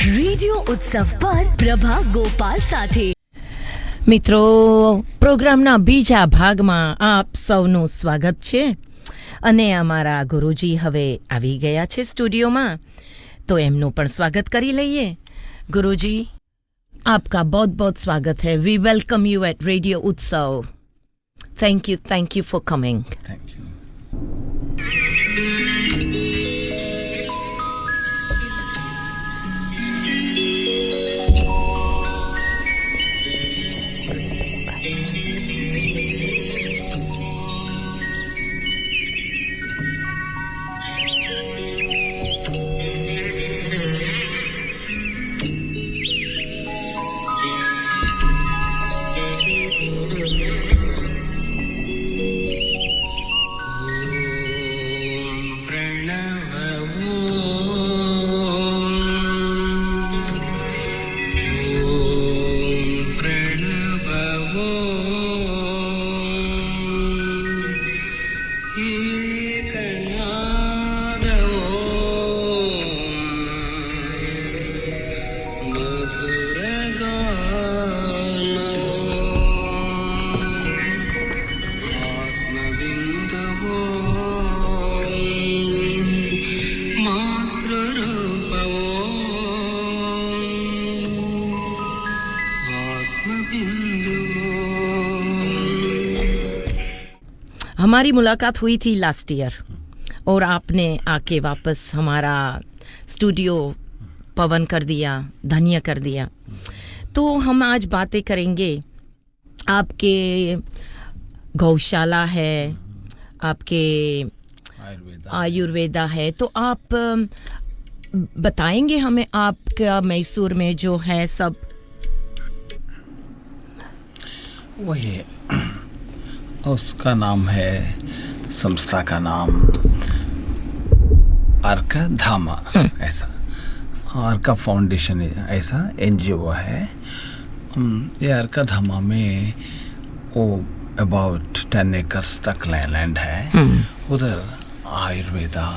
Radio ઉત્સવ પર પ્રભા ગોપાલ સાથે. મિત્રો, પ્રોગ્રામના બીજા ભાગમાં આપ સૌનું સ્વાગત છે અને અમારા ગુરુજી હવે આવી ગયા છે સ્ટુડિયોમાં, તો એમનું પણ સ્વાગત કરી લઈએ. गुरुजी, आपका बहुत बहुत स्वागत है. We welcome you at radio Utsav. Thank you for coming. Thank you. हमारी मुलाकात हुई थी लास्ट ईयर और आपने आके वापस हमारा स्टूडियो पवन कर दिया, धन्य कर दिया. तो हम आज बातें करेंगे. आपके गौशाला है, आपके आयुर्वेदा है, तो आप बताएंगे हमें आपका मैसूर में जो है सब. वही उसका नाम है, संस्था का नाम अर्का धामा, ऐसा अर्का फाउंडेशन ऐसा एनजीओ है. ये अर्का धामा में वो अबाउट 10 एकर्स तक लैंड है. उधर Ayurveda,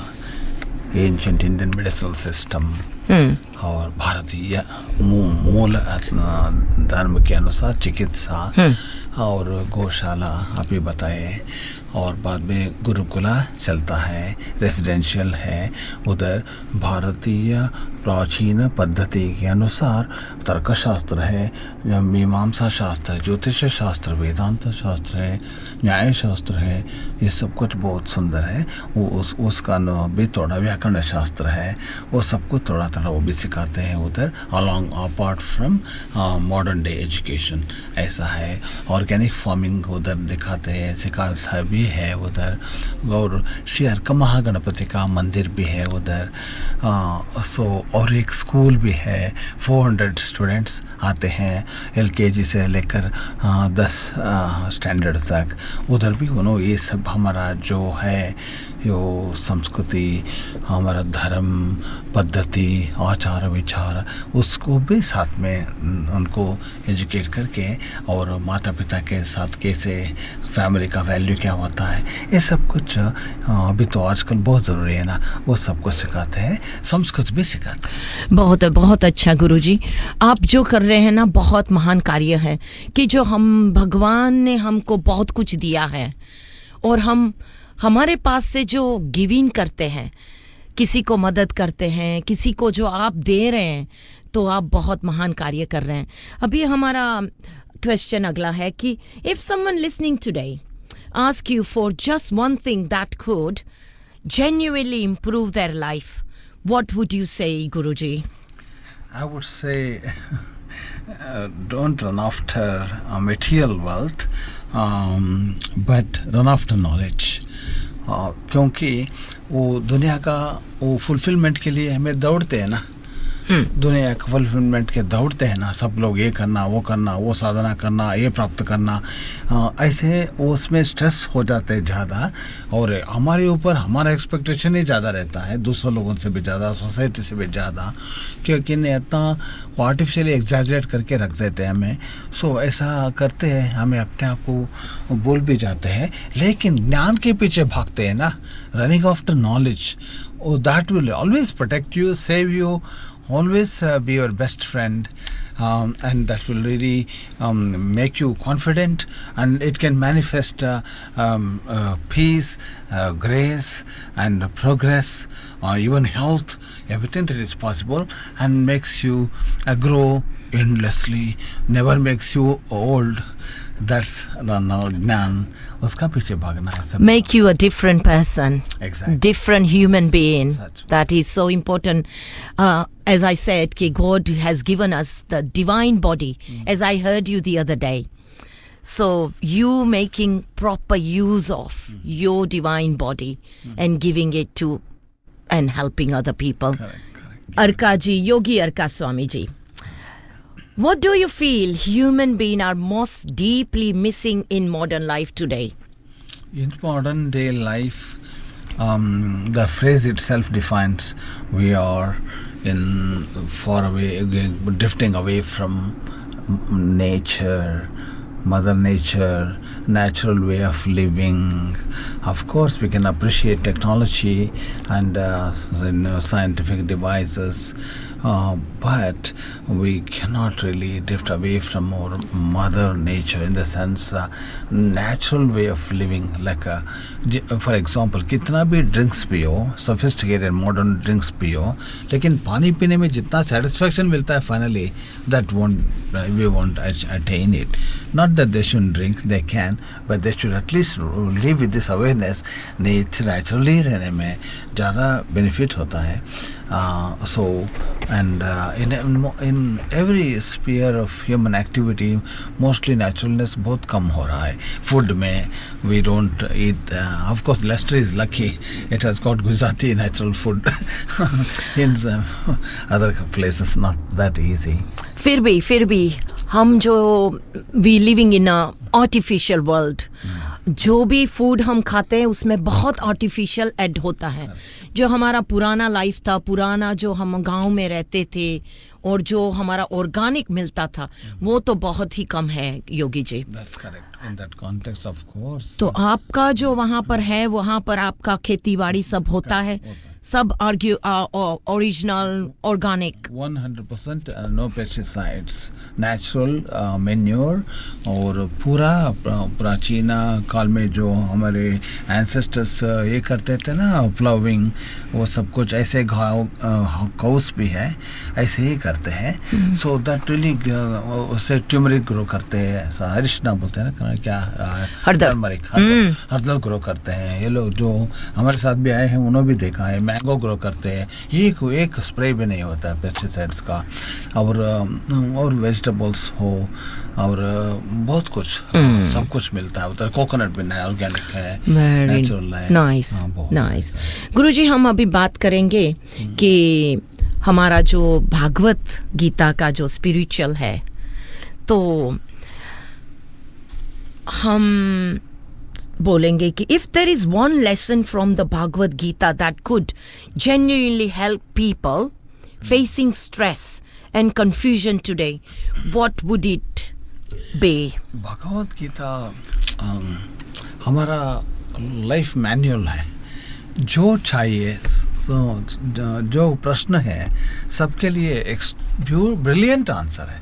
ancient Indian medicinal system और भारतीय मूल धर्म के अनुसार चिकित्सा और गौशाला आप ही बताए, और बाद में गुरुकुला चलता है, रेसिडेंशियल है. उधर भारतीय प्राचीन पद्धति के अनुसार तर्कशास्त्र है, मीमांसा शास्त्र है, ज्योतिष शास्त्र, वेदांत शास्त्र है, न्याय शास्त्र है. ये सब कुछ बहुत सुंदर है. वो उसका भी थोड़ा व्याकरण शास्त्र है. वो सबको थोड़ा थोड़ा वो भी सिखाते हैं उधर, along apart from modern day education ऐसा है. ऑर्गेनिक फार्मिंग उधर दिखाते हैं, सिखाता भी है उधर. और श्री अर्का महागणपति का मंदिर भी है उधर. और एक स्कूल भी है. 400 स्टूडेंट्स आते हैं LKG से लेकर 10 स्टैंडर्ड तक. उधर भी उन्होंने ये सब हमारा जो है यो संस्कृति, हमारा धर्म, पद्धति, आचार विचार, उसको भी साथ में उनको एजुकेट करके, और माता पिता के साथ कैसे फैमिली का वैल्यू क्या होता है, ये सब कुछ अभी तो आजकल बहुत ज़रूरी है ना, वो सब कुछ सिखाते हैं. संस्कृत भी सिखाते हैं. बहुत बहुत अच्छा गुरुजी, आप जो कर रहे हैं ना बहुत महान कार्य है कि जो हम भगवान ने हमको बहुत कुछ दिया है और हम हमारे पास से जो गिविंग करते हैं, किसी को मदद करते हैं, किसी को जो आप दे रहे हैं, तो आप बहुत महान कार्य कर रहे हैं. अभी हमारा क्वेश्चन अगला है कि if someone listening today ask you for just one thing that could genuinely improve their life, what would you say, Guruji? I would say don't run after material wealth, but run after knowledge. क्योंकि वो दुनिया का वो fulfilment के लिए हमें दौड़ते हैं ना, दुनिया के फुलफिलमेंट के दौड़ते हैं ना सब लोग, ये करना, वो साधना करना, ये प्राप्त करना, ऐसे उसमें स्ट्रेस हो जाते हैं ज़्यादा. और हमारे ऊपर हमारा एक्सपेक्टेशन ही ज़्यादा रहता है, दूसरे लोगों से भी ज़्यादा, सोसाइटी से भी ज़्यादा, क्योंकि इतना आर्टिफिशियली एग्जैजरेट करके रख देते हैं हमें. सो ऐसा करते हैं, हमें अपने आप को बोल भी जाते हैं, लेकिन ज्ञान के पीछे भागते हैं ना, running after knowledge, that will always protect you, save you, always be your best friend, and that will really make you confident, and it can manifest peace, grace and progress, or even health, everything that is possible, and makes you grow endlessly, never makes you old. That's now ज्ञान, उसका पीछे भागना है सब. Make you a different person. Exactly. Different human being. Such. That is so important. As I said, कि God has given us the divine body, as I heard you the other day. So you making proper use of your divine body and giving it to and helping other people. Correct. Arka ji, Yogi Arka Swami ji. What do you feel human beings are most deeply missing in modern life today? In modern day life, the phrase itself defines we are in far away, drifting away from nature, Mother Nature, natural way of living. Of course, we can appreciate technology and scientific devices, but we cannot really drift away from our Mother Nature in the sense natural way of living. Like, for example, कितना भी drinks पियो, sophisticated modern drinks पियो, लेकिन पानी पीने में जितना satisfaction मिलता है finally, that we won't attain it. Not that they shouldn't drink, they can, but they should at least live with this awareness. Naturally रहने में ज़्यादा benefit होता है. So, and in every sphere of human activity, mostly naturalness बहुत कम हो रहा है. Food में we don't eat. Of course, Leicester is lucky; it has got Gujarati natural food. In other places, not that easy. फिर भी हम जो we living in a artificial world, जो भी फूड हम खाते हैं उसमें बहुत आर्टिफिशियल ऐड होता है. जो हमारा पुराना लाइफ था, पुराना जो हम गांव में रहते थे और जो हमारा ऑर्गेनिक मिलता था, वो तो बहुत ही कम है Yogi ji. That's correct. In that context, of course. तो आपका जो वहाँ पर है, वहाँ पर आपका खेती बाड़ी सब होता है, सब original organic. 100% no pesticides, natural manure. और पूरा प्राचीन काल में जो हमारे ancestors ये करते थे ना, प्लाउइंग, वो सब कुछ ऐसे काउस भी है, ऐसे ही करते हैं. सो दैट रियली उससे ट्यूमरिक ग्रो करते हैं, हरिशना बोलते हैं ना, क्या हरदल ग्रो करते हैं. ये लोग जो हमारे साथ भी आए हैं उन्होंने भी देखा है, मैंगो ग्रो करते हैं. ये एक स्प्रे भी नहीं होता है पेस्टिसाइड्स का. और वेजिटेबल्स हो और बहुत कुछ सब कुछ मिलता है उधर. कोकोनट भी नया ऑर्गेनिक है, नेचुरल है. नाइस. गुरुजी, हम अभी बात करेंगे कि हमारा जो भागवत गीता का जो स्पिरिचुअल है, तो हम बोलेंगे कि if there is one lesson from the Bhagavad Gita that could genuinely help people facing stress and confusion today, what would it be? Bhagavad Gita हमारा लाइफ मैनुअल है. जो चाहिए, जो प्रश्न है, सबके लिए एक ब्रिलियंट आंसर है.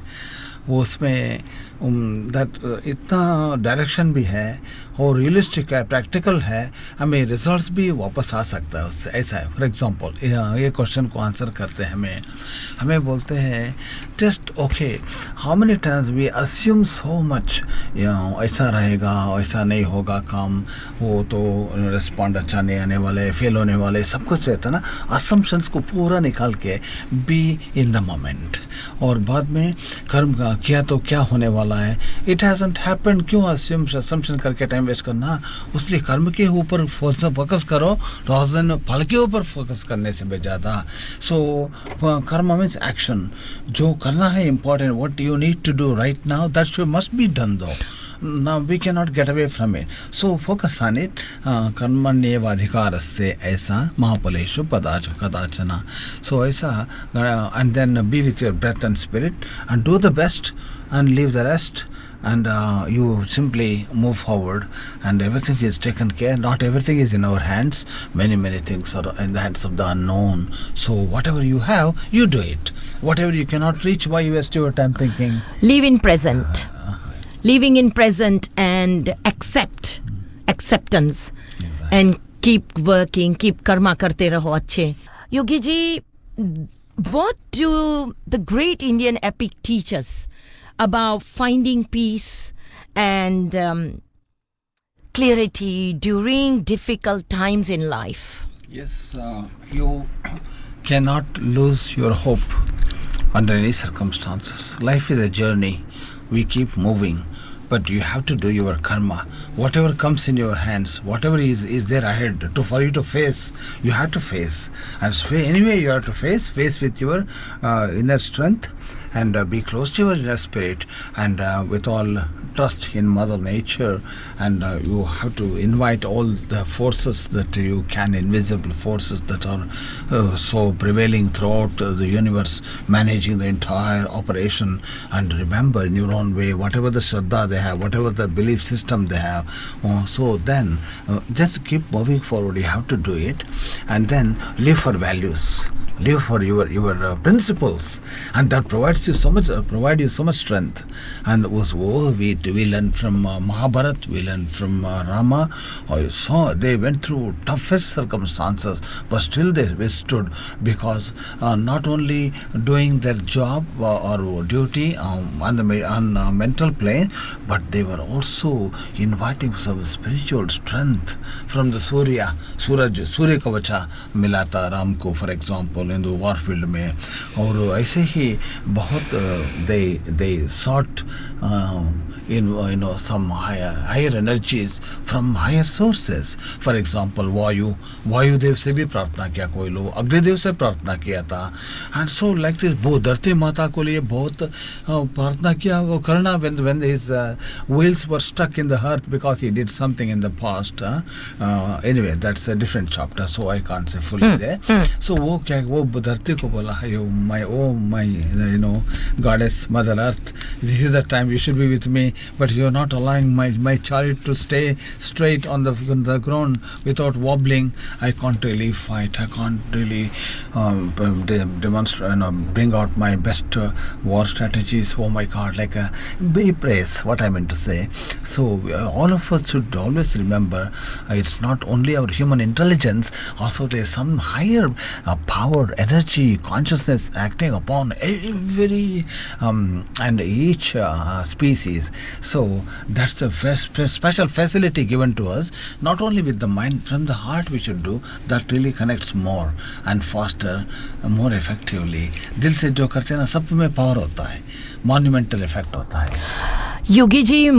वो उसमें इतना डायरेक्शन भी है और रियलिस्टिक है, प्रैक्टिकल है, हमें रिजल्ट्स भी वापस आ सकता है उससे. ऐसा है. फॉर एग्जांपल, ये क्वेश्चन को आंसर करते हैं हमें बोलते हैं test okay, how many times we assume so much, ऐसा रहेगा, ऐसा नहीं होगा काम, वो तो रिस्पॉन्ड अच्छा नहीं आने वाले, फेल होने वाले, सब कुछ रहता ना. असम्पशंस को पूरा निकाल के बी इन द मोमेंट, और बाद में कर्म का किया तो क्या होने वाला है. इट हैजंट हैपेंड, क्यों असम्पशन करके टाइम वेस्ट करना. उसलिए कर्म के ऊपर फोकस करो rather than फल के ऊपर फोकस करने से भी ज़्यादा. सो कर्म मीन्स एक्शन. जो करना है important, what you need to do right now, that must be done though. now we cannot get away from it. So focus on it. Karmanyevadhikaraste aisa mahapaleshu padacha kadachana. So aisa, and then be with your breath and spirit and do the best and leave the rest. And you simply move forward, and everything is taken care. Not everything is in our hands. Many things are in the hands of the unknown. So whatever you have, you do it. Whatever you cannot reach, why you waste your time thinking? Live in present. Living in present and acceptance. And keep working, keep karma karte raho अच्छे. Yogi ji, what do the great Indian epic teach us about finding peace and clarity during difficult times in life? Yes, you cannot lose your hope under any circumstances. Life is a journey. We keep moving, but you have to do your karma. Whatever comes in your hands, whatever is there ahead for you to face, you have to face. And anyway, you have to face with your inner strength, and be close to your inner spirit, and with all trust in Mother Nature, and you have to invite all the forces that you can, invisible forces that are so prevailing throughout the universe, managing the entire operation. And remember, in your own way, whatever the Shraddha they have, whatever the belief system they have, so then just keep moving forward. You have to do it, and then live for values. Live for your principles, and that provides you so much strength. And we learn from Mahabharata, we learn from Rama. You saw they went through toughest circumstances, but still they withstood, because not only doing their job or duty on the mental plane, but they were also inviting some spiritual strength from the Surya Kavacha Milata Ram ko, for example, in the warfield में. और ऐसे ही बहुत they sought some higher energies from higher sources. For example, वायु देव से भी प्रार्थना किया कोई लोग, अग्निदेव से प्रार्थना किया था. And so like this, धरती माता को लिए बहुत प्रार्थना किया. Karna, when his wheels were stuck in the earth because he did something in the past. Anyway, that's a different chapter, so I can't say fully there. So वो धरती को बोला, my goddess Mother Earth, this is the time you should be with me, but you're not allowing my chariot to stay straight on the ground without wobbling. I can't really fight. I can't really demonstrate, bring out my best war strategies. Oh my God, like be praise, what I meant to say. So all of us should always remember, it's not only our human intelligence, also there's some higher power, energy, consciousness acting upon every and each species. So that's the special facility given to us, not only with the mind, from the heart we should do. That really connects more and faster, more effectively. दिल से जो करते हैं ना, सब में power होता है, मॉन्यूमेंटल इफेक्ट होता है. योगी जी,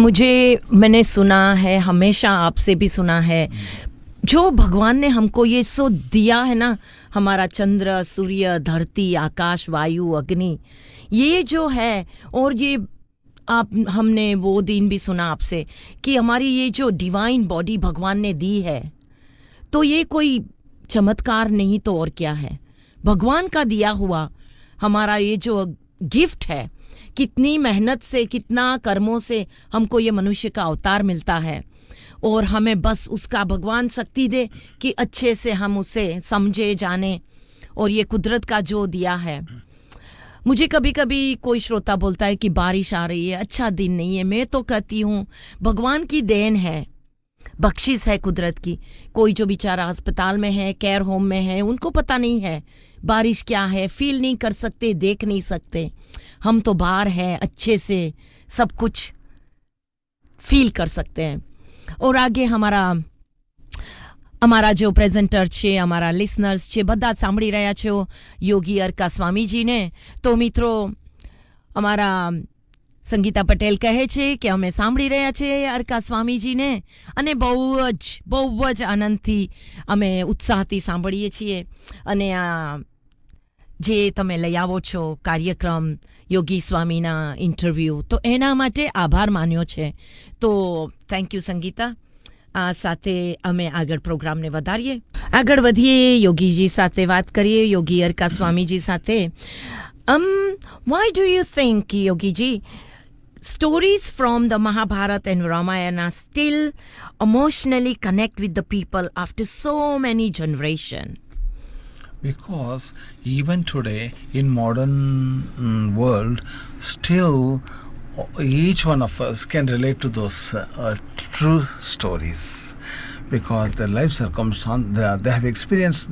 मैंने सुना है, हमेशा आपसे भी सुना है, जो भगवान ने हमको ये सो दिया है ना, हमारा चंद्र, सूर्य, धरती, आकाश, वायु, अग्नि, ये जो है, और ये हमने वो दिन भी सुना आपसे कि हमारी ये जो डिवाइन बॉडी भगवान ने दी है, तो ये कोई चमत्कार नहीं तो और क्या है, भगवान का दिया हुआ हमारा ये जो गिफ्ट है. कितनी मेहनत से, कितना कर्मों से हमको ये मनुष्य का अवतार मिलता है, और हमें बस उसका भगवान शक्ति दे कि अच्छे से हम उसे समझे, जाने. और ये कुदरत का जो दिया है, मुझे कभी कभी कोई श्रोता बोलता है कि बारिश आ रही है, अच्छा दिन नहीं है. मैं तो कहती हूँ भगवान की देन है, बख्शिश है कुदरत की. कोई जो बेचारा अस्पताल में है, केयर होम में है, उनको पता नहीं है बारिश क्या है, फील नहीं कर सकते, देख नहीं सकते. हम तो बाहर हैं, अच्छे से सब कुछ फील कर सकते हैं. और आगे અમારા જો પ્રેઝન્ટર છે, અમારા લિસનર્સ છે, બધા સાંભળી રહ્યા છો યોગી અરકા સ્વામીજીને. તો મિત્રો, અમારા સંગીતા પટેલ કહે છે કે અમે સાંભળી રહ્યા છે અરકા સ્વામીજીને, અને બહુ જ આનંદથી અમે ઉત્સાહથી સાંભળીએ છીએ. અને જે તમે લઈ આવો છો કાર્યક્રમ યોગી સ્વામીના ઇન્ટરવ્યૂ તો એના માટે આભાર માન્યો છે. તો થેન્ક યુ સંગીતા. આ સાથે અમે આગળ પ્રોગ્રામને વધારીએ, આગળ વધીએ, યોગીજી સાથે વાત કરીએ, યોગી અરકા સ્વામીજી સાથે. Why do you think, Yogiji, stories from the Mahabharata and Ramayana still emotionally connect with the people after so many generations? Because even today in modern world, still each one of us can relate to those true stories, because their life circumstance they have experienced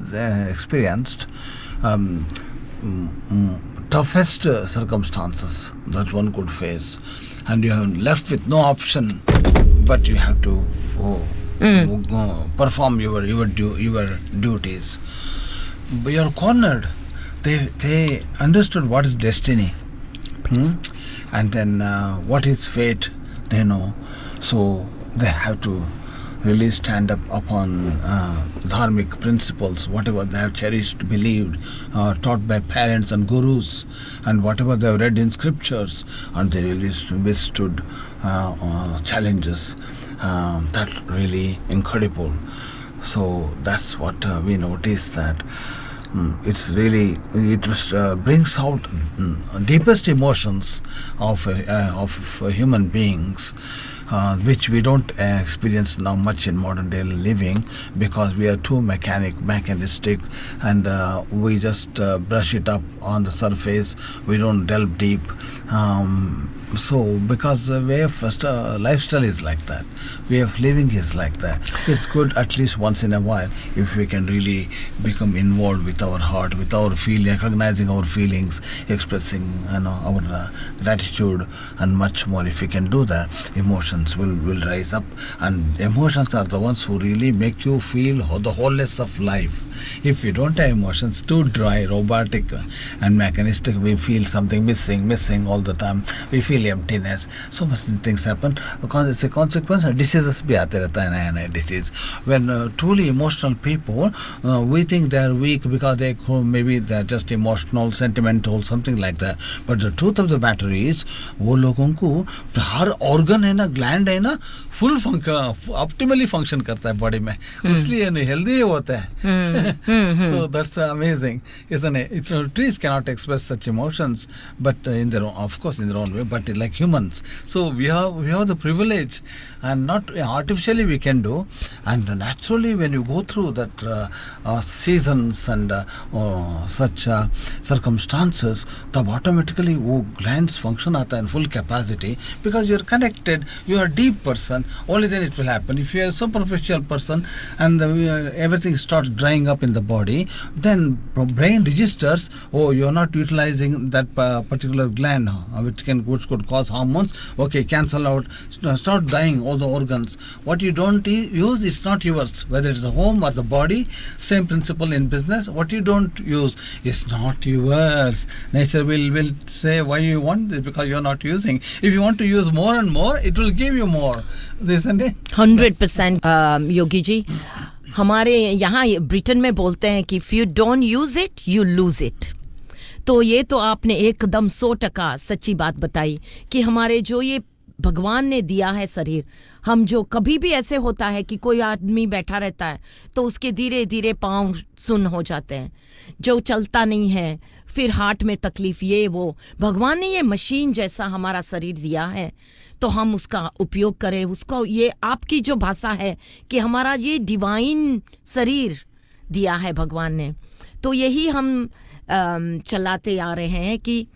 toughest circumstances that one could face, and you have left with no option but you have to perform your duties. But you're cornered. They understood what is destiny, and then what is fate, they know. So they have to really stand up upon dharmic principles, whatever they have cherished, believed, taught by parents and gurus, and whatever they have read in scriptures, and they really withstood challenges. That really incredible. So that's what we notice, that it's really, it brings out deepest emotions of human beings, which we don't experience now much in modern day living, because we are too mechanistic, and we just brush it up on the surface. We don't delve deep. So because the way of lifestyle is like that, way of living is like that. It's good at least once in a while if we can really become involved with our heart, with our feeling, recognizing our feelings, expressing our gratitude, and much more. If we can do that, emotions will rise up, and emotions are the ones who really make you feel the wholeness of life. If we don't have emotions, too dry, robotic and mechanistic, we feel something missing all the time. We feel emptiness. So much things happen because it's a consequence. Diseases bhi aate rehta hai, naya disease. When truly emotional people, we think they are weak because maybe they are just emotional, sentimental, something like that. But the truth of the matter is, वो लोगों को हर organ है ना, gland है ना, full optimally function करता है body में, इसलिए healthy होता है. So that's amazing, isn't it? Trees cannot express such emotions, but in their own, of course, in their own way, but like humans. So we have the privilege, and not artificially we can do, and naturally when you go through that seasons and such circumstances, तब automatically वो glands function आता है in full capacity, because you are connected, you are a deep person. Only then it will happen. If you are a superficial person and everything starts drying up in the body, then brain registers, oh, you are not utilizing that particular gland, which could cause hormones. Okay, cancel out, start dying all the organs. What you don't use is not yours, whether it's a home or the body. Same principle in business. What you don't use is not yours. Nature will say why you want this, because you are not using. If you want to use more and more, it will give you more. Isn't it? 100% Yogi ji. हमारे यहाँ Britain में बोलते हैं कि if you don't use it, you lose it. तो ये तो आपने एकदम 100% सच्ची बात बताई कि हमारे जो ये भगवान ने दिया है शरीर, हम जो कभी भी ऐसे होता है कि कोई आदमी बैठा रहता है तो उसके धीरे धीरे पाँव सुन्न हो जाते हैं, जो चलता नहीं है, फिर हार्ट में तकलीफ, ये वो. भगवान ने ये मशीन जैसा हमारा शरीर दिया है, तो हम उसका उपयोग करें. उसको, ये आपकी जो भाषा है कि हमारा ये डिवाइन शरीर दिया है भगवान ने, तो यही हम चलाते आ रहे हैं कि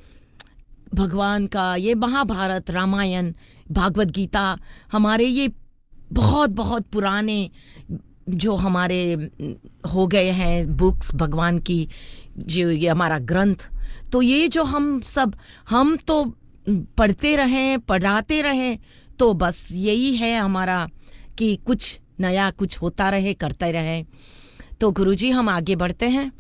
भगवान का ये महाभारत, रामायण, भागवत गीता, हमारे ये बहुत बहुत पुराने जो हमारे हो गए हैं बुक्स भगवान की, जो ये हमारा ग्रंथ, तो ये जो हम तो पढ़ते रहें, पढ़ाते रहें, तो बस यही है हमारा कि कुछ नया कुछ होता रहे, करते रहें. तो गुरुजी हम आगे बढ़ते हैं.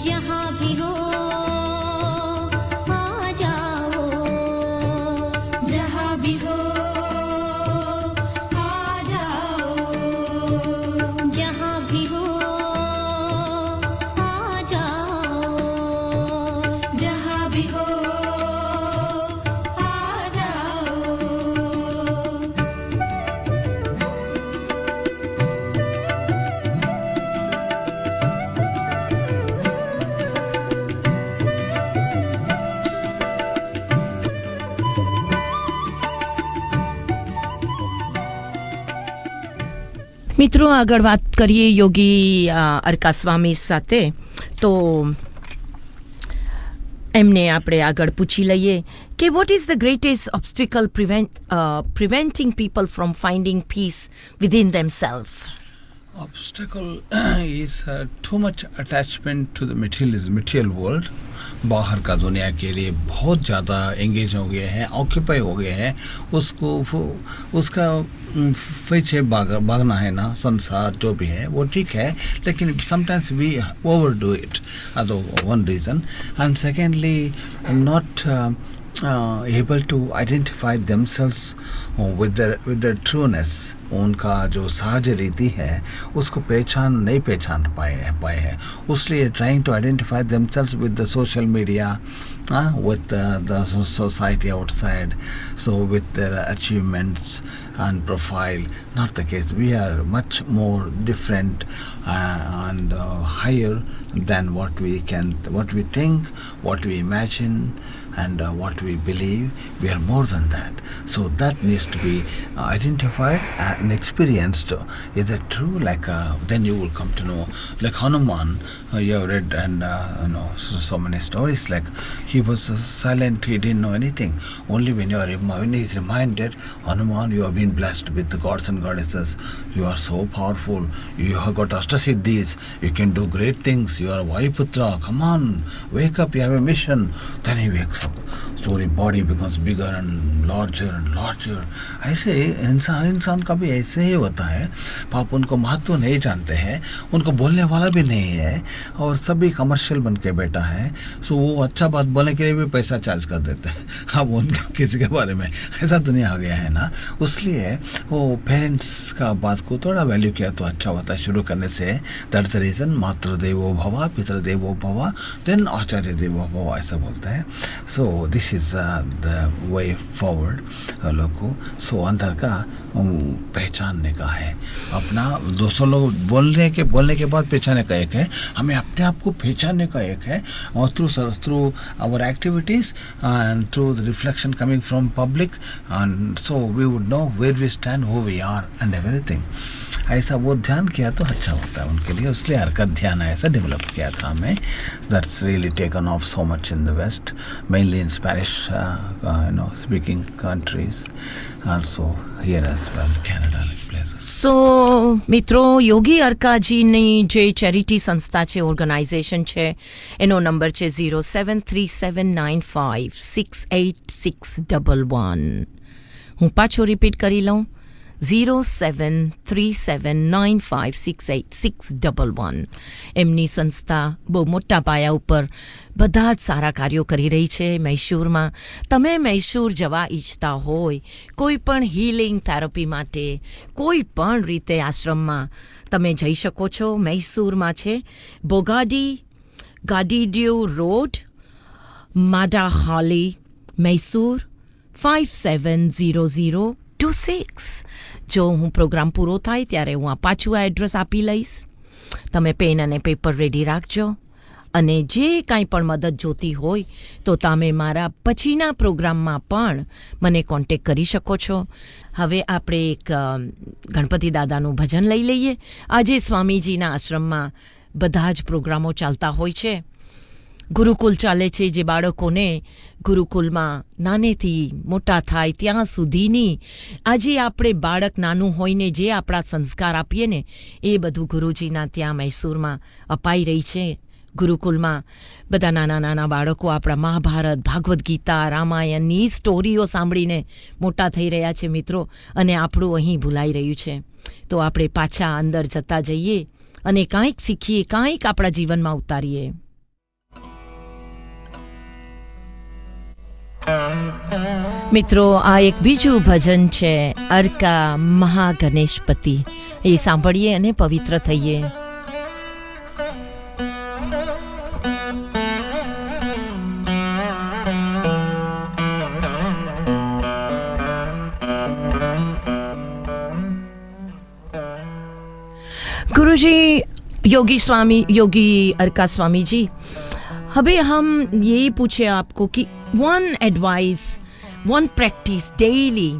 जहाँ भी हो आ जाओ, जहाँ भी हो आ जाओ, जहाँ भी हो आ जाओ, जहाँ भी हो आ जाओ। મિત્રો આગળ વાત કરીએ યોગી અરકા સ્વામી સાથે તો એમને આપણે આગળ પૂછી લઈએ કે what is the greatest obstacle preventing people from finding peace within themselves? Obstacle is too much attachment to the material world. बाहर का दुनिया के लिए बहुत ज़्यादा एंगेज हो गए हैं, ऑक्यूपाई हो गए हैं, उसका पीछे भागना है ना, संसार जो भी है वो ठीक है, लेकिन sometimes we overdo it, one reason. And secondly not able to identify themselves with their trueness. उनका जो सहज रीति है उसको नहीं पहचान पाए हैं, उसलिए trying to identify themselves with the social media, with the society outside, so with their achievements and profile. Not the case. We are much more different and higher than what we think, what we imagine, and what we believe. We are more than that. So that needs to be identified and experienced. Is it true? Like then you will come to know. Like Hanuman, you have read and so many stories. Like he was silent, he didn't know anything. Only when he is reminded, Hanuman, you have been blessed with the gods and goddesses. You are so powerful. You have got Ashtasiddhis. You can do great things. You are a Vayuputra. Come on, wake up. You have a mission. Then he wakes up. Slowly body becomes bigger and larger and larger. ऐसे इंसान का भी ऐसे ही होता है. पाप उनको महत्व नहीं जानते हैं, उनको बोलने वाला भी नहीं है, और सभी कमर्शियल बन के बैठा है. सो वो अच्छा बात बोलने के लिए भी पैसा चार्ज कर देते हैं. अब उनका किसी के बारे में ऐसा दुनिया आ गया है ना, उसलिए वो पेरेंट्स का बात को थोड़ा वैल्यू किया तो अच्छा होता है शुरू करने से. That's the reason. मातृदेवो भव, पितृदेवो भव, देन आचार्य देवो भव, ऐसा बोलते हैं. So this is the way forward लोग को. सो अंदर का पहचानने का है अपना. 200 लोग बोलने के बाद पहचानने का एक है, हमें अपने आप को पहचानने का एक है. और through our activities and through the reflection coming from public, and so we would know where we stand, who we are and everything. ऐसा वो ध्यान किया तो अच्छा होता है उनके लिए. इसलिए हरकत ध्यान ऐसा डेवलप किया था हमें. That's really taken off so much in the West, mainly in Spanish speaking countries, also here as well, Canada places. સો મિત્રો, યોગી અરકાજીની જે ચેરિટી સંસ્થા છે, ઓર્ગેનાઇઝેશન છે, એનો નંબર છે 0737956861. હું પાછો રિપીટ કરી લઉં, 0737956861. એમની સંસ્થા બહુ મોટા પાયા ઉપર બધા જ સારા કાર્યો કરી રહી છે મૈસૂરમાં. તમે મૈસૂર જવા ઈચ્છતા હોય કોઈ પણ હીલિંગ થેરાપી માટે, કોઈ પણ રીતે આશ્રમમાં તમે જઈ શકો છો. મૈસૂરમાં છે બોગાડી ગાડીડ્યુ રોડ, માડાહાલી, મૈસૂર 570026. જો હું પ્રોગ્રામ પૂરો થાય ત્યારે હું આ પાછું આ એડ્રેસ આપી લઈશ. તમે પેન અને પેપર રેડી રાખજો, અને જે કાંઈ પણ મદદ જોતી હોય તો તમે મારા પછીના પ્રોગ્રામમાં પણ મને કોન્ટેક્ટ કરી શકો છો. હવે આપણે એક ગણપતિ દાદાનું ભજન લઈ લઈએ. આજે સ્વામીજીના આશ્રમમાં બધા જ પ્રોગ્રામો ચાલતા હોય છે. ગુરુકુલ ચાલે છે, જે બાળકોને ગુરુકુલમાં નાનેથી મોટા થાય ત્યાં સુધીની આજે આપણે બાળક નાનું હોઈને જે આપણા સંસ્કાર આપીએ ને એ બધું ગુરુજીના ત્યાં મૈસૂરમાં અપાઈ રહી છે. ગુરુકુલમાં બધા નાના નાના બાળકો આપણા મહાભારત, ભાગવદ્ ગીતા, રામાયણની સ્ટોરીઓ સાંભળીને મોટા થઈ રહ્યા છે મિત્રો, અને આપણું અહીં ભૂલાઈ રહ્યું છે. તો આપણે પાછા અંદર જતા જઈએ અને કાંઈક શીખીએ, કાંઈક આપણા જીવનમાં ઉતારીએ. મિત્રો, આ એક બીજું ભજન છે અર્કા મહાગણેશપતિ. એ સાંભળીએ અને પવિત્ર થઈએ. गुरुजी, योगी अर्का स्वामी जी, अभी हम यही पूछे आपको कि one advice, one practice daily,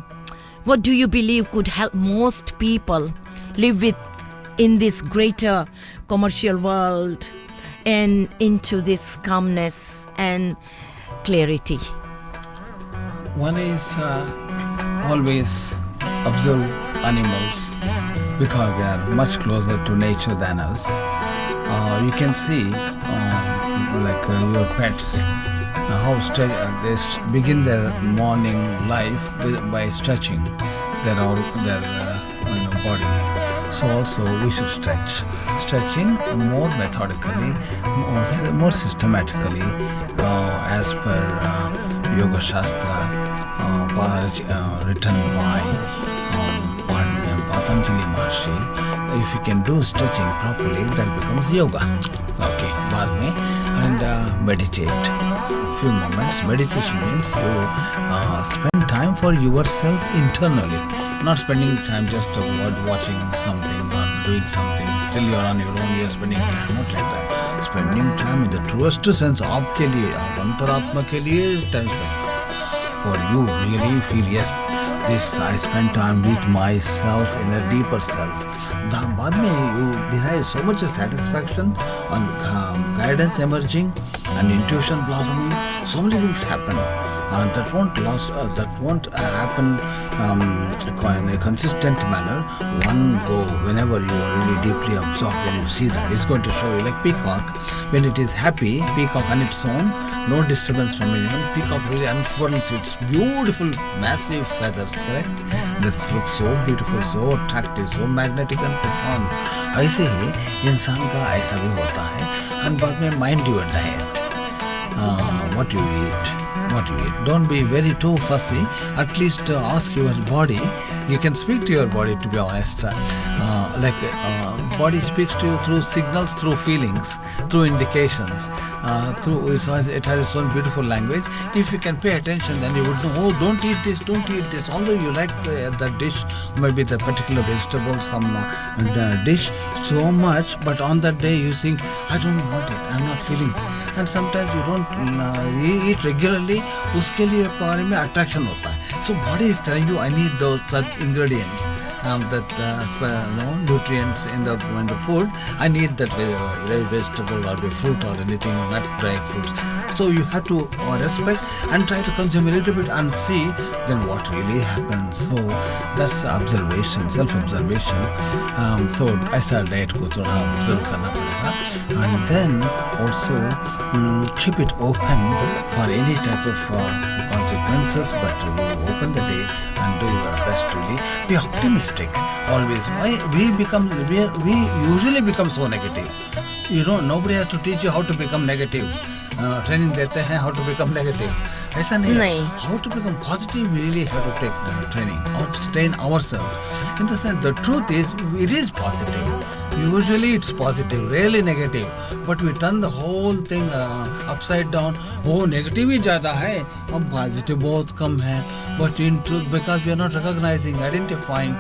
what do you believe could help most people live with in this greater commercial world and into this calmness and clarity? One is always observe animals because they are much closer to nature than us. You can see your pets how they begin their morning life by stretching their bodies. So also we should stretching more methodically, more systematically, as per Yoga Shastra written by Patanjali Maharshi. If you can do stretching properly, that becomes yoga. Okay, बाद में and meditate. Few moments. Meditation means you spend time for yourself internally, not spending time just watching something or doing something. Still you are on your own. You are spending time, not like that. Spending time in the truest sense, आपके लिए, आप अंतरात्मा के लिए time spend. For you really feel yes, this I spend time with myself in a deeper self. बाद में you derive so much satisfaction and guidance emerging and intuition blossoming. So many things happen. That won't happen in a consistent manner. One go whenever you are really deeply absorbed. When you see that, it's going to show you like peacock. When it is happy, peacock on its own, no disturbance from anyone. Peacock really unfurls its beautiful, massive feathers. Correct? That looks so beautiful, so attractive, so magnetic and profound. ऐसे ही इंसान का ऐसा भी होता है. And बाद में mind your diet. What you eat. Don't be very too fussy. At least ask your body. You can speak to your body, to be honest. Body speaks to you through signals, through feelings, through indications. It has its own beautiful language. If you can pay attention, then you would know. Oh, don't eat this. Although you like the dish, maybe the particular vegetable, some dish so much, but on that day you think, I don't want it. I'm not feeling it. And sometimes you don't eat regularly. उसके लिए बारे में attraction होता है. So body is telling you, I need those such ingredients, nutrients in the food. I need that vegetable or the fruit or anything, not dry fruits. So you have to respect and try to consume a little bit and see then what really happens. So that's observation, self-observation. So ऐसा diet को थोड़ा observe करना पड़ेगा. And then also keep it open for any type of consequences, but you open the day and do your best. Really be optimistic always. Why we usually become so negative? Nobody has to teach you how to become negative. Training देते हैं how to become negative. ऐसा नहीं. How to become positive, we really have to take training. How to train ourselves. In the sense, the truth is, it is positive. Usually it's positive, rarely negative. But we turn the whole thing upside down. Oh, negative ही ज़्यादा है, अब positive बहुत कम है. But in truth, because we are not recognizing, identifying,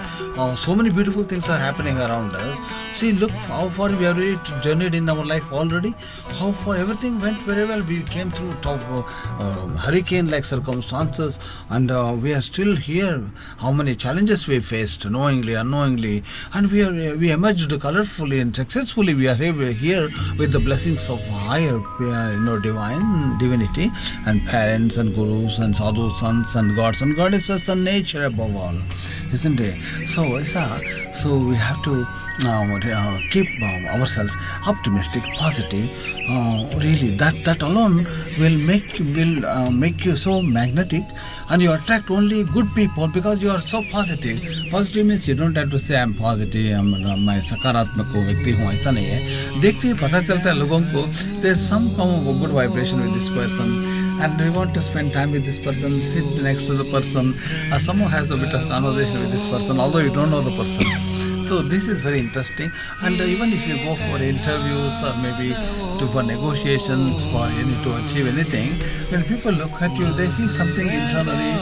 so many beautiful things are happening around us. See, look how far we have really journeyed in our life already. How far everything went very well. We came through hurricane-like circumstances, and we are still here. How many challenges we faced, knowingly, unknowingly, and we emerged colorfully and successfully. We are here with the blessings of higher, divinity, and parents and gurus and sadhus, sons and gods and goddesses and nature above all, isn't it? So we have to keep ourselves optimistic, positive. Really, that alone will make you so magnetic, and you attract only good people because you are so positive. Positive means you don't have to say I'm positive, मैं सकारात्मक व्यक्ति हूँ, ऐसा नहीं है. देखते ही पता चलता है लोगों को there's some kind of good vibration with this person. and we want to spend time with this person, sit next to the person, someone has a bit of conversation with this person, although you don't know the person. So this is very interesting, and even if you go for interviews or maybe for negotiations to achieve anything, when people look at you, they feel something internally,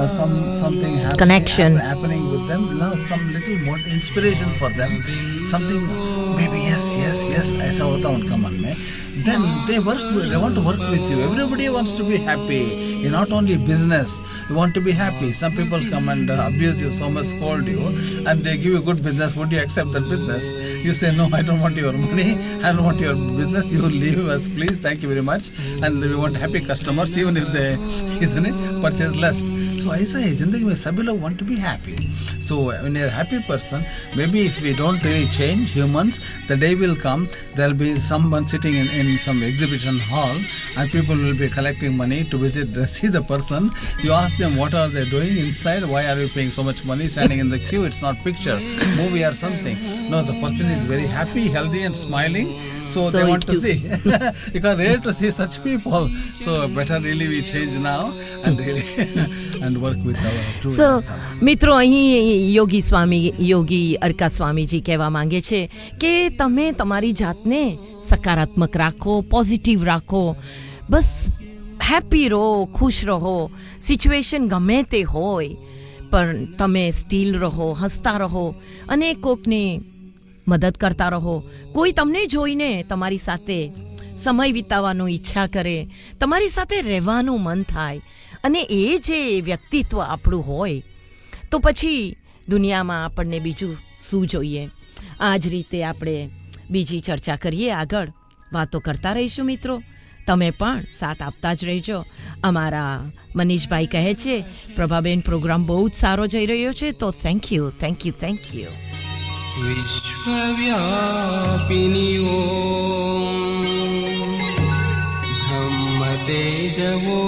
something Connection. happening with them, some little more inspiration for them, something maybe yes, ऐसा होता उनका मन में. Then they want to work with you. Everybody wants to be happy. You're not only business, you want to be happy. Some people come and abuse you, so much scold you, and they give you good business. Would you accept that business? You say, no, I don't want your money, I don't want your business, you leave us please, thank you very much, and we want happy customers even if they purchase less. So ऐसा है जिंदगी में, सभी लोग want to be happy. So when you're a happy person, maybe if we don't really change humans, the day will come, there'll be someone sitting in some exhibition hall and people will be collecting money to see the person. You ask them what are they doing inside, why are you paying so much money standing in the queue? It's not picture, movie or something. No, the person is very happy, healthy and smiling, so they want to see. Because rare to see such people. So better really we change now and really and work with our true ourselves. મિત્રો, અહીં યોગી અરકા સ્વામીજી કહેવા માંગે છે કે તમે તમારી જાતને સકારાત્મક રાખો, પોઝિટિવ રાખો, બસ હેપી રહો, ખુશ રહો, સિચ્યુએશન ગમે તે હોય પણ તમે સ્ટીલ રહો, હસતા રહો અને કોકને મદદ કરતા રહો. કોઈ તમને જોઈને તમારી સાથે સમય વિતાવવાનું ઈચ્છા કરે, તમારી સાથે રહેવાનું મન થાય, અને એ જે વ્યક્તિત્વ આપણું હોય તો પછી દુનિયામાં આપણને બીજું શું જોઈએ. આ જ રીતે આપણે બીજી ચર્ચા કરીએ, આગળ વાતો કરતા રહીશું. મિત્રો, તમે પણ સાથ આપતા જ રહેજો. અમારા મનીષભાઈ કહે છે પ્રભાબેન પ્રોગ્રામ બહુ જ સારો જઈ રહ્યો છે, તો થેન્ક યુ. विश्वव्यापिनी ॐ ब्रह्मतेजवो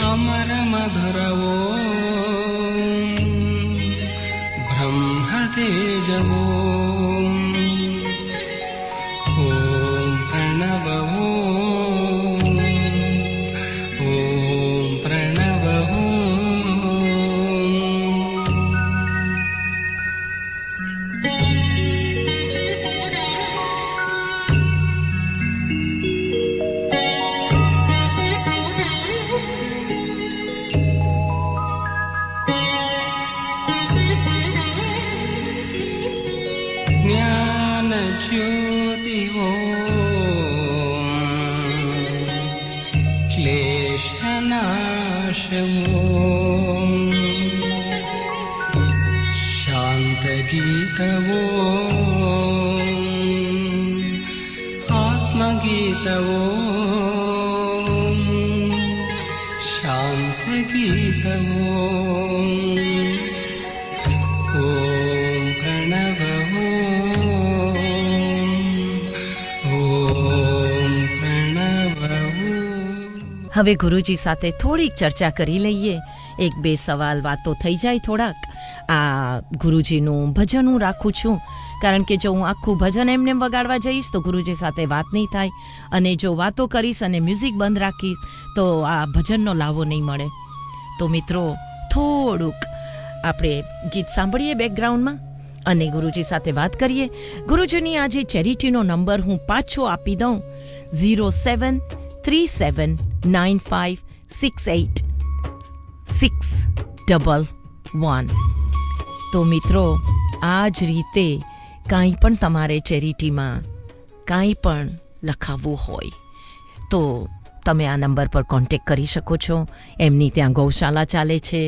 अमरमधुरवो ब्रह्मतेजवो ॐ प्रणवो ॐ प्रणवो. ज्योतिवो क्लेशनाशवो शान्तगीतवो आत्मगीतवो शान्तगीतवो ॐ प्रणवो. હવે ગુરુજી સાથે થોડીક ચર્ચા કરી લઈએ. એક બે સવાલ વાતો થઈ જાય થોડાક. આ ગુરુજીનું ભજન હું રાખું છું, કારણ કે જો હું આખું ભજન એમને વગાડવા જઈશ તો ગુરુજી સાથે વાત નહીં થાય, અને જો વાતો કરીશ અને મ્યુઝિક બંધ રાખીશ તો આ ભજનનો લાવો નહીં મળે. તો મિત્રો, થોડુંક આપણે ગીત સાંભળીએ બેકગ્રાઉન્ડમાં અને ગુરુજી સાથે વાત કરીએ. ગુરુજીની આજે ચેરિટીનો નંબર હું પાછો આપી દઉં, 0737956861. તો મિત્રો, આ જ રીતે કાંઈ પણ તમારે ચેરિટીમાં કાંઈ પણ લખાવવું હોય તો તમે આ નંબર પર કોન્ટેક્ટ કરી શકો છો. એમની ત્યાં ગૌશાલા ચાલે છે,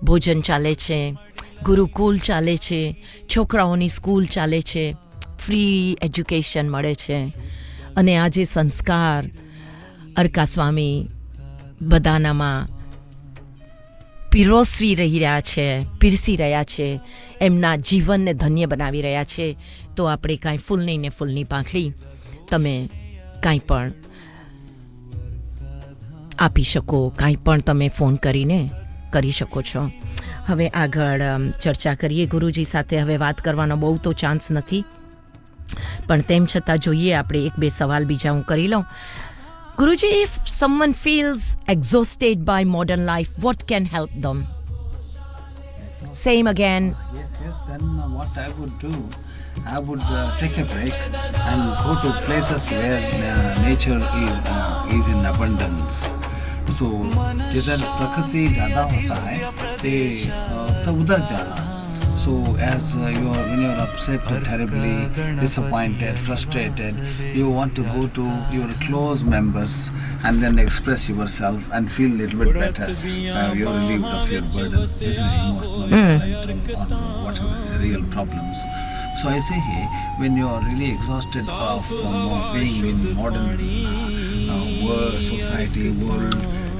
ભોજન ચાલે છે, ગુરુકુલ ચાલે છે, છોકરાઓની સ્કૂલ ચાલે છે, ફ્રી એજ્યુકેશન મળે છે, અને આ જે સંસ્કાર અરકા સ્વામી બધાનામાં પીરસી રહ્યા છે, એમના જીવનને ધન્ય બનાવી રહ્યા છે. તો આપણે કાંઈ ફૂલની ને ફૂલની પાંખડી તમે કાંઈ પણ આપી શકો, કાંઈ પણ તમે ફોન કરીને કરી શકો છો. હવે આગળ ચર્ચા કરીએ ગુરુજી સાથે. હવે વાત કરવાનો બહુ તો ચાન્સ નથી, પણ તેમ છતાં જોઈએ આપણે એક બે સવાલ બીજા હું કરી લઉં. Guruji, if someone feels exhausted by modern life, what can help them? Same again. Yes, then what I would do, I would take a break and go to places where nature is in abundance. So जिधर प्रकृति ज़्यादा होता है तो उधर जाना. So as when you're upset, terribly disappointed, frustrated, you want to go to your close members and then express yourself and feel a little bit better. You're relieved of your burden, isn't it? Emotional, mental, or whatever the real problems. So I say here, when you are really exhausted of being in modern world, society, world,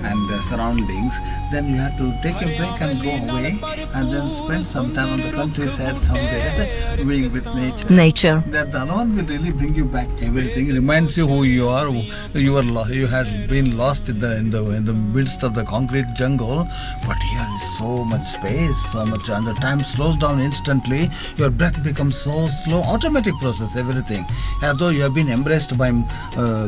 and surroundings, then you have to take a break and go away and then spend some time on the countryside somewhere, being with nature. Nature. That alone will really bring you back everything. It reminds you who you are. You had been lost in the midst of the concrete jungle, but here is so much space, so much, and the time slows down instantly. Your breath becomes so slow, automatic process, everything. As though you have been embraced by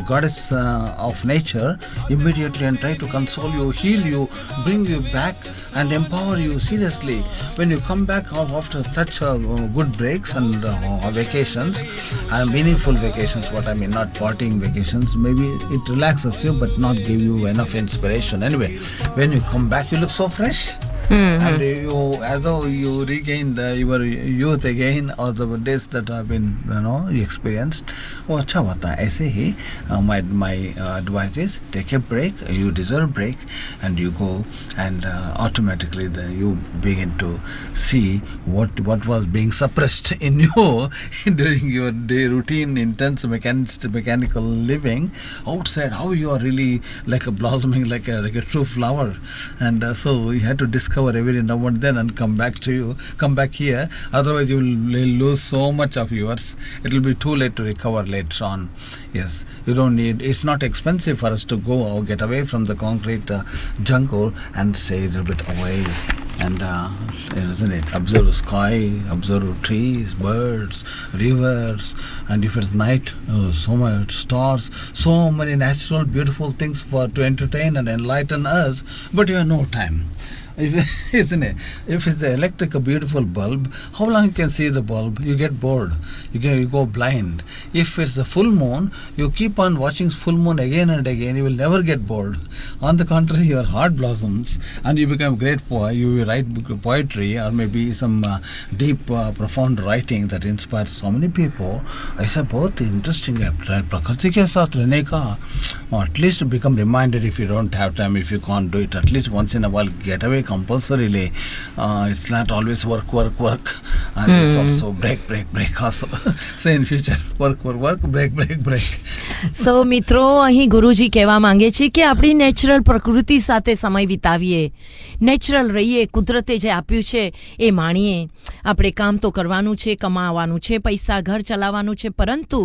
goddess of nature immediately and try to console you, heal you, bring you back and empower you seriously. When you come back after such good breaks and vacations, and meaningful vacations, what I mean, not partying vacations, maybe it relaxes you but not give you enough inspiration. Anyway, when you come back, you look so fresh. And you, as though you regained your youth again, or the days that have been, you experienced. Oh, अच्छा होता है. ऐसे ही my advice is take a break. You deserve break, and you go, and automatically you begin to see what was being suppressed in you during your day routine, intense mechanical living. Outside, how you are really like a blossoming, like a true flower, and so you have to discover every now and then and come back here. Otherwise, you will lose so much of yours. It will be too late to recover later on. Yes, you don't need. It's not expensive for us to go or get away from the concrete jungle and stay a little bit away. And isn't it? Observe the sky, observe trees, birds, rivers, and if it's night, so much stars, so many natural, beautiful things to entertain and enlighten us. But you have no time. Isn't it? If it's a beautiful bulb, how long you can see the bulb? You get bored. You go blind. If it's a full moon, you keep on watching full moon again and again. You will never get bored. On the contrary, your heart blossoms and you become a great poet. You write poetry or maybe some deep, profound writing that inspires so many people. ऐसा बहुत interesting है. प्रकृति के साथ रहने का, at least become reminded if you don't have time, if you can't do it. At least once in a while, get away compulsorily. It's not always work, and it's also break also. So in future, work, break. So મિત્રો, અહીં ગુરુજી કહેવા માંગે છે કે આપણી natural પ્રકૃતિ સાથે સમય વિતાવીએ, નેચરલ રહીએ, કુદરતે જે આપ્યું છે એ માણીએ. આપણે કામ તો કરવાનું છે, કમાવાનું છે, પૈસા ઘર ચલાવવાનું છે, પરંતુ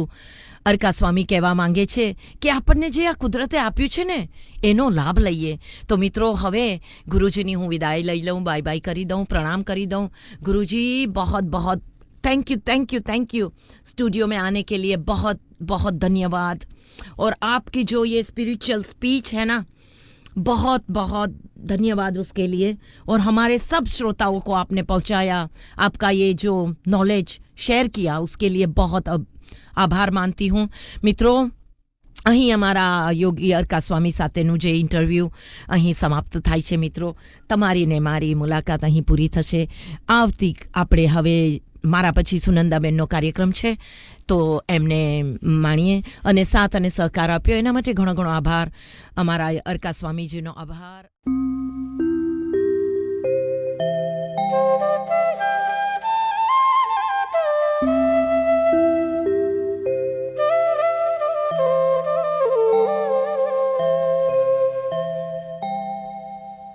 અરકા સ્વામી કહેવા માંગે છે કે આપણને જે આ કુદરતે આપ્યું છે ને એનો લાભ લઈએ. તો મિત્રો, હવે ગુરુજીની હું વિદાય લઈ લઉં, બાય બાય કરી દઉં, પ્રણામ કરી દઉં. ગુરુજી बहुत बहुत थैंक यू स्टूडियो में आने के लिए बहुत बहुत धन्यवाद. और आपकी जो ये स्पिरिचुअल स्पीच है ना, बहुत बहुत धन्यवाद उसके लिए. और हमारे सब श्रोताओं को आपने पहुंचाया, आपका ये जो नॉलेज शेयर किया उसके लिए बहुत આભાર માનતી હું. મિત્રો, અહીં અમારા યોગી અરકા સ્વામી સાથેનું જે ઇન્ટરવ્યૂ અહીં સમાપ્ત થાય છે. મિત્રો, તમારી ને મારી મુલાકાત અહીં પૂરી થશે. આપણે હવે મારા પછી સુનંદાબેનનો કાર્યક્રમ છે, તો એમને માણીએ. અને સાથ અને સહકાર આપ્યો એના માટે ઘણો ઘણો આભાર. અમારા અરકા સ્વામીજીનો આભાર.